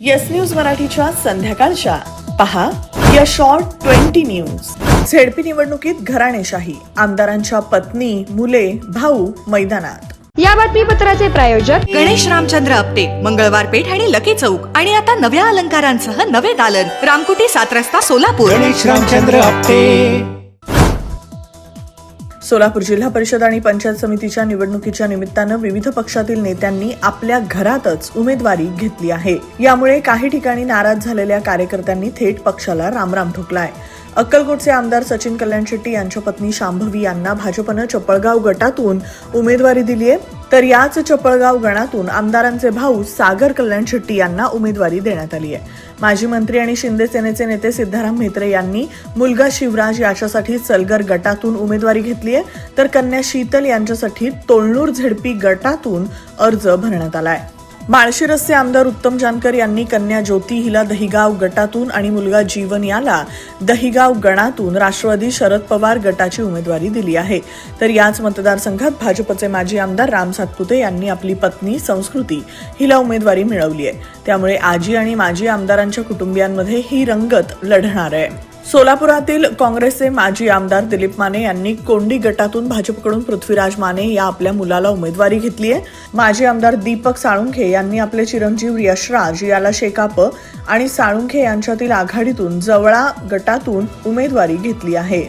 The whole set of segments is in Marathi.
येस न्यूज मराठीच्या संध्याकाळच्या पहा या शॉर्ट 20 न्यूज। झेडपी निवडणुकीत घराणेशाही, आमदारांच्या पत्नी, मुले, भाऊ मैदानात। या बातमीपत्राचे प्रायोजक गणेश रामचंद्र आपटे, मंगळवार पेठ आणि लकी चौक आणि आता नव्या अलंकारांसह नवे दालन, रामकुटी 7 रस्ता सोलापूर। गणेश रामचंद्र आपटे। सोलापूर जिल्हा परिषद आणि पंचायत समितीच्या निवडणुकीच्या निमित्तानं विविध पक्षातील नेत्यांनी आपल्या घरातच उमेदवारी घेतली आहे। यामुळे काही ठिकाणी नाराज झालेल्या कार्यकर्त्यांनी थेट पक्षाला रामराम ठोकलाय। अक्कलकोटचे आमदार सचिन कल्याण शेट्टी यांच्या पत्नी शांभवी यांना भाजपनं चपळगाव गटातून उमेदवारी दिली आहे, तर याच चपळगाव गणातून आमदारांचे भाऊ सागर कल्याण शेट्टी यांना उमेदवारी देण्यात आली आहे। माजी मंत्री आणि शिंदे सेनेचे नेते सिद्धाराम म्हेत्रे यांनी मुलगा शिवराज याच्यासाठी सलगर गटातून उमेदवारी घेतली आहे, तर कन्या शीतल यांच्यासाठी तोलनूर झेडपी गटातून अर्ज भरण्यात आलाय। माळशिरसचे आमदार उत्तम जानकर यांनी कन्या ज्योती हिला दहिगाव गटातून आणि मुलगा जीवन याला दहिगाव गणातून राष्ट्रवादी शरद पवार गटाची उमेदवारी दिली आहे, तर याच मतदारसंघात भाजपचे माजी आमदार राम सातपुते यांनी आपली पत्नी संस्कृती हिला उमेदवारी मिळवली आहे। त्यामुळे आजी आणि माजी आमदारांच्या कुटुंबियांमध्ये ही रंगत लढणार आहे। सोलापुरातील काँग्रेसचे माजी आमदार दिलीप माने यांनी कोंडी गटातून भाजपकडून पृथ्वीराज माने या आपल्या मुलाला उमेदवारी घेतली आहे। माजी आमदार दीपक साळुंखे यांनी आपले चिरंजीव यशराज याला शेकाप आणि साळुंखे यांच्यातील आघाडीतून जवळा गटातून उमेदवारी घेतली आहे।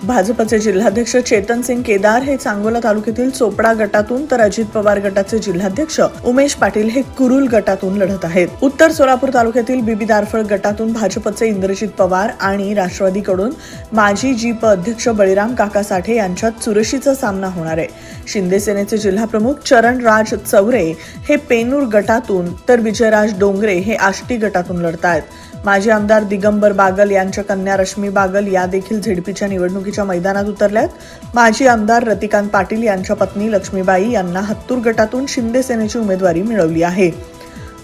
भाजपचे जिल्हाध्यक्ष चेतन सिंग केदार हे सांगोला तालुक्यातील चोपडा गटातून, तर अजित पवार गटाचे जिल्हाध्यक्ष उमेश पाटील हे कुरुल गटातून लढत आहेत। उत्तर सोलापूर तालुक्यातील बीबी दारफळ गटातून भाजपचे इंद्रजित पवार आणि राष्ट्रवादीकडून माजी जीप अध्यक्ष बळीराम काका साठे यांच्यात चुरशीचा सामना होणार आहे। शिंदे सेनेचे जिल्हाप्रमुख चरणराज चौरे हे पेनूर गटातून, तर विजयराज डोंगरे हे आष्टी गटातून लढतायत। माजी आमदार दिगंबर बागल यांच्या कन्या रश्मी बागल या देखील झेडपीच्या निवडणुकीच्या मैदानात उतरल्यात। माजी आमदार रतिकांत पाटील यांच्या पत्नी लक्ष्मीबाई यांना हत्तूर गटातून शिंदे सेनेची उमेदवारी मिळवली आहे।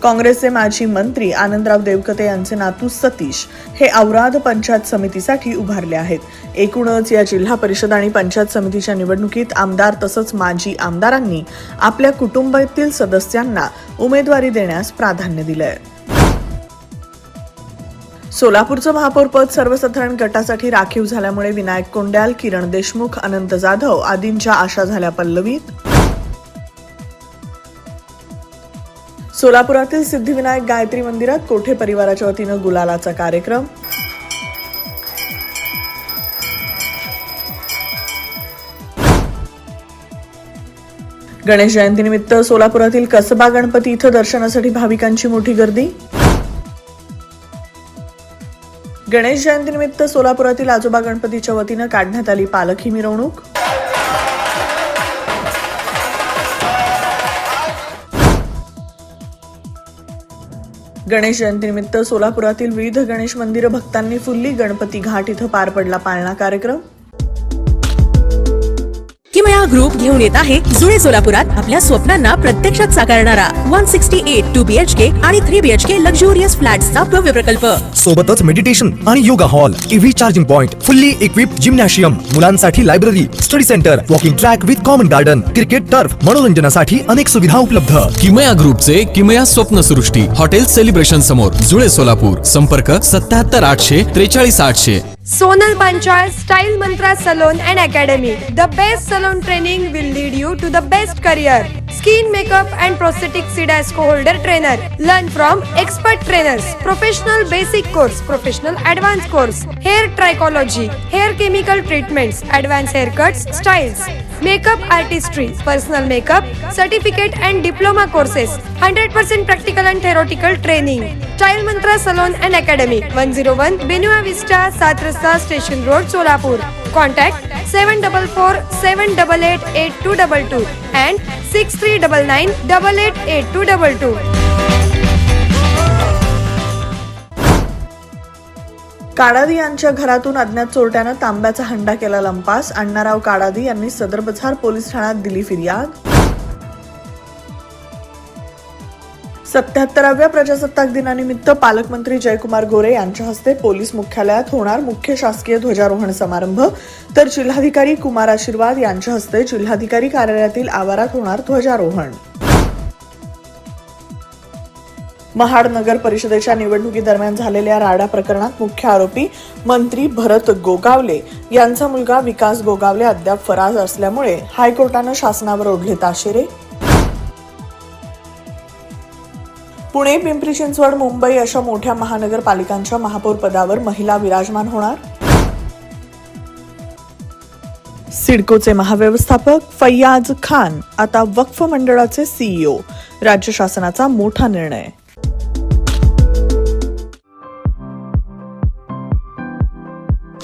काँग्रेसचे माजी मंत्री आनंदराव देवकते यांचे नातू सतीश हे औराद पंचायत समितीसाठी उभारले आहेत। एकूणच या जिल्हा परिषद आणि पंचायत समितीच्या निवडणुकीत आमदार तसंच माजी आमदारांनी आपल्या कुटुंबातील सदस्यांना उमेदवारी देण्यास प्राधान्य दिलंय। सोलापूरचं महापौरपद सर्वसाधारण गटासाठी राखीव झाल्यामुळे विनायक कोंड्याल, किरण देशमुख, अनंत जाधव आदींच्या आशा झाल्या पल्लवीत। सोलापुरातील सिद्धिविनायक गायत्री मंदिरात कोठे परिवाराच्या वतीनं गुलालाचा कार्यक्रम। गणेश जयंतीनिमित्त सोलापुरातील कसबा गणपती इथं दर्शनासाठी भाविकांची मोठी गर्दी। गणेश जयंतीनिमित्त सोलापुरातील आजोबा गणपतीच्या वतीनं काढण्यात आली पालखी मिरवणूक। गणेश जयंतीनिमित्त सोलापुरातील विविध गणेश मंदिर भक्तांनी फुल्ली, गणपती घाट इथं पार पडला पाळणा कार्यक्रम। किमया ग्रुप घेऊन येत आहे जुळे सोलापुरात आपल्या स्वप्नांना प्रत्यक्षात साकारणारा 168 2BHK आणि 3BHK लक्झुरियस फ्लॅट्सचा भव्य प्रकल्प। सोबतच मेडिटेशन आणि yoga hall, EV charging point, fully equipped gymnasium, मुलांसाठी library, study centre, walking track with common garden, cricket turf, मनोरंजनासाठी अनेक सुविधा उपलब्ध। किमया ग्रुपचे किमया स्वप्नसृष्टी हॉटेल सेलिब्रेशन समोर जुळे सोलापूर। संपर्क 77 800 43 800। Sonal Panchayat Style Mantra Salon and Academy. The best salon training will lead you to the best career. Skin makeup and prosthetic CDASCO holder trainer. Learn from expert trainers. Professional basic course, professional advanced course. Hair trichology, hair chemical treatments, advanced haircuts, styles. Makeup artistry, personal makeup, certificate and diploma courses. 100% practical and theoretical training. Style Mantra Salon and Academy. 101 Benua Vista, 7 Rasta Station Road, Solapur. Contact 744 788 8222 and 6399 888222. Kadadi यांच्या घरातून अज्ञात चोरट्यानं तांब्याचा हंडा केला लंपास। अण्णाराव काडादी यांनी सदर बझार पोलीस ठाण्यात दिली फिर्याद। 77व्या प्रजासत्ताक दिनानिमित्त पालकमंत्री जयकुमार गोरे यांच्या हस्ते पोलीस मुख्यालयात होणार मुख्य शासकीय ध्वजारोहण समारंभ, तर जिल्हाधिकारी कुमार आशीर्वाद यांच्या हस्ते जिल्हाधिकारी कार्यालयातील आवारात होणार ध्वजारोहण। महाड नगर परिषदेच्या निवडणुकीदरम्यान झालेल्या राडा प्रकरणात मुख्य आरोपी मंत्री भरत गोगावले यांचा मुलगा विकास गोगावले अद्याप फरार असल्यामुळे हायकोर्टानं शासनावर ओढले ताशेरे. पुणे, पिंपरी चिंचवड, मुंबई अशा मोठ्या महानगरपालिकांच्या महापौर पदावर महिला विराजमान होणार. सिडकोचे महाव्यवस्थापक फैयाज खान आता वक्फ मंडळाचे सीईओ. राज्य शासनाचा मोठा निर्णय.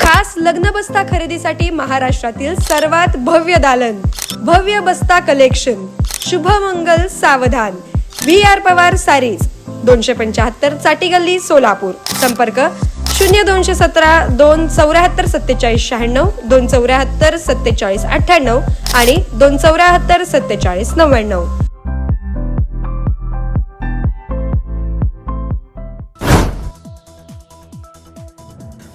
खास लग्न बस्ता खरेदीसाठी महाराष्ट्रातील सर्वात भव्य दालन, भव्य बस्ता कलेक्शन, शुभमंगल सावधान, VR पवार सारीज, 275 चाटी गल्ली, सोलापूर. संपर्क 0217 274 47 96, 274 47 98 आणि 274 47 99.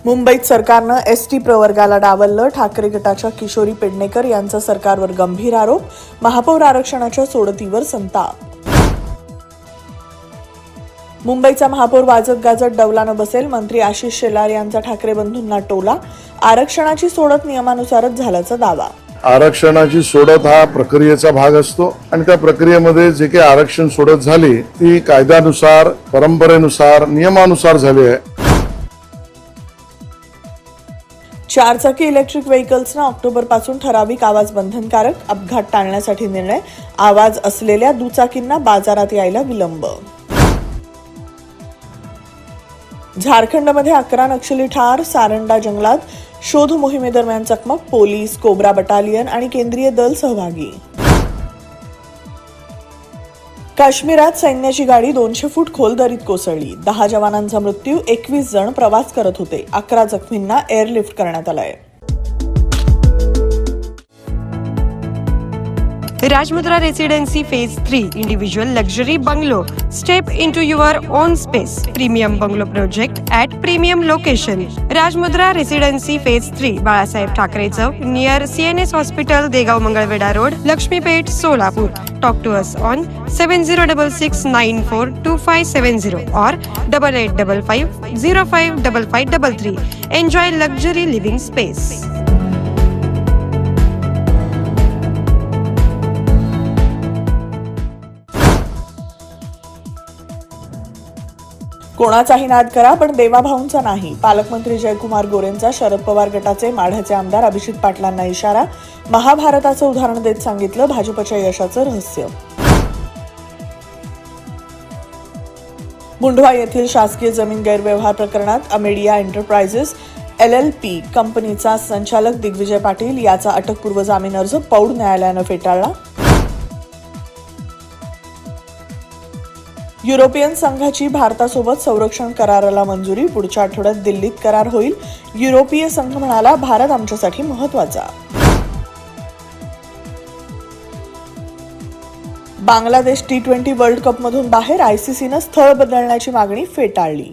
मुंबईत सरकारनं एसटी प्रवर्गाला डावललं. ठाकरे गटाच्या किशोरी पेडणेकर यांचा सरकारवर गंभीर आरोप. महापौर आरक्षणाच्या सोडतीवर संताप. मुंबईचा महापौर वाजत गाजत डौलानं बसेल. मंत्री आशिष शेलार यांचा ठाकरे बंधूंना टोला. आरक्षणाची सोडत नियमानुसारच झाल्याचा दावा. आरक्षणाची सोडत हा प्रक्रियेचा भाग असतो आणि त्या प्रक्रियेमध्ये जे काही आरक्षण सोडत झाली ती कायद्यानुसार, परंपरेनुसार, नियमानुसार झाली आहे. चारचाकी इलेक्ट्रिक व्हेकल्सना ऑक्टोबरपासून ठराविक आवाज बंधनकारक. अपघात टाळण्यासाठी निर्णय. आवाज असलेल्या दुचाकींना बाजारात यायला विलंब. झारखंडमध्ये 11 नक्षली ठार. सारंडा जंगलात शोध मोहिमेदरम्यान चकमक. पोलीस, कोब्रा बटालियन आणि केंद्रीय दल सहभागी. काश्मीरात सैन्याची गाडी 200 फूट खोल दरीत कोसळली. 10 जवानांचा मृत्यू. 21 जण प्रवास करत होते. 11 जखमींना एअरलिफ्ट करण्यात आलंय. Rajmudra Residency Phase 3 Individual Luxury Bungalow. Step into your own space. Premium Bungalow Project at Premium Location. Rajmudra Residency Phase 3 Balasaheb Thackeray चौक near CNS Hospital, Degaon Mangalwedha road, Laxmipeth, Solapur. Talk to us on 7066942570 or 8855055533. Enjoy luxury living space. कोणाचाही नाद करा पण देवाभाऊंचा नाही. पालकमंत्री जयकुमार गोरेंचा शरद पवार गटाचे माढ्याचे आमदार अभिजित पाटलांना इशारा. महाभारताचं उदाहरण देत सांगितलं भाजपच्या यशाचं रहस्य. मुंढवा येथील शासकीय जमीन गैरव्यवहार प्रकरणात अमेडिया एंटरप्राइजेस LLP कंपनीचा संचालक दिग्विजय पाटील याचा अटकपूर्व जामीन अर्ज पौड न्यायालयानं फेटाळला. युरोपियन संघाची भारतासोबत संरक्षण कराराला मंजुरी. पुढच्या आठवड्यात दिल्लीत करार होईल. युरोपीय संघ म्हणाला, भारत आमच्यासाठी महत्वाचा. बांगलादेश T20 वर्ल्ड कपमधून बाहेर. ICCनं स्थळ बदलण्याची मागणी फेटाळली.